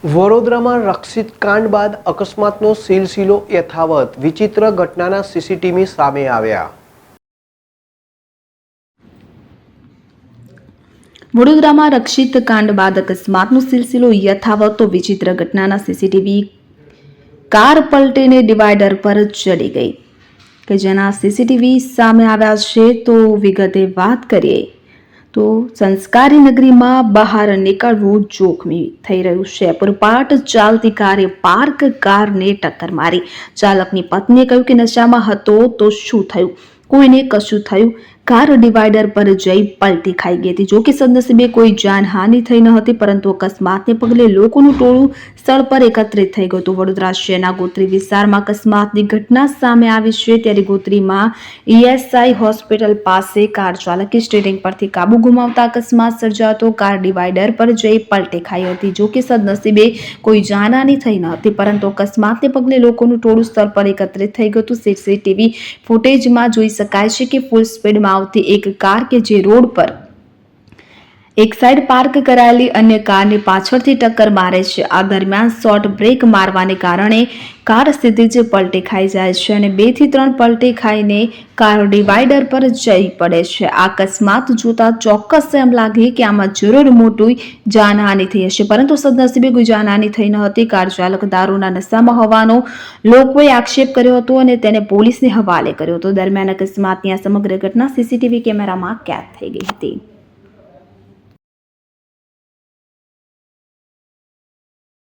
વડોદરામાં રક્ષિત કાંડ બાદ અકસ્માતનો સિલસિલો યથાવત, વિચિત્ર ઘટનાના સીસીટીવી સામે આવ્યા। વડોદરામાં રક્ષિત કાંડ બાદ અકસ્માતનો સિલસિલો યથાવત, તો વિચિત્ર ઘટનાના સીસીટીવી કાર પલટીને ડિવાઈડર પર ચડી ગઈ કે જેના સીસીટીવી સામે આવ્યા છે। તો વિગતે વાત કરીએ તો સંસ્કારી નગરીમાં બહાર નીકળવું જોખમી થઈ રહ્યું છે। પૂરપાટ ચાલતી કારે પાર્ક કારને ટક્કર મારી। ચાલકની પત્નીએ કહ્યું કે નશામાં હતો તો શું થયું, કોઈને કશું થયું, કાર ડિવાઈડર પર જઈ પલટી ખાઈ ગઈ હતી। જોકે સદનસીબે કોઈ જાનહાનિ થઈ ન હતી, પરંતુ અકસ્માતને પગલે લોકોનું ટોળું સ્થળ પર એકત્રિત થઈ ગયું હતું। વડોદરા શહેરના ગોત્રી વિસ્તારમાં અકસ્માતની ઘટના સામે આવી છે, ત્યારે ગોત્રીમાં ઈએસઆઈ હોસ્પિટલ પાસે કાર ચાલકે સ્ટીયરિંગ પરથી કાબુ ગુમાવતા અકસ્માત સર્જાયો હતો। કાર ડિવાઈડર પર જઈ પલટી ખાઈ હતી। જોકે સદનસીબે કોઈ જાનહાનિ થઈ ન હતી, પરંતુ અકસ્માતને પગલે લોકોનું ટોળું સ્થળ પર એકત્રિત થઈ ગયું હતું। સીસીટીવી ફૂટેજમાં જોઈ શકાય છે કે ફૂલ સ્પીડમાં આવતી એક કાર કે જે રોડ પર એક સાઈડ પાર્ક કરાયેલી અન્ય કારને પાછળથી ટક્કર મારે છે। આ દરમિયાન શોર્ટ બ્રેક મારવાને કારણે કાર સીધી જ પલટી ખાઈ જાય છે અને 2 થી 3 પલટી ખાઈને કાર ડિવાઈડર પર જઈ પડે છે। આ અકસ્માત જોતા ચોક્કસ એમ લાગે કે આમાં જરૂર મોટી જાનહાનિ થઈ હશે, પરંતુ સદનસીબે કોઈ જાનહાનિ થઈ ન હતી। કાર ચાલક દારૂના નશામાં હોવાનો લોકોએ આક્ષેપ કર્યો હતો અને તેને પોલીસને હવાલે કર્યો હતો। દરમિયાન અકસ્માતની આ સમગ્ર ઘટના સીસીટીવી કેમેરામાં કેદ થઈ ગઈ હતી।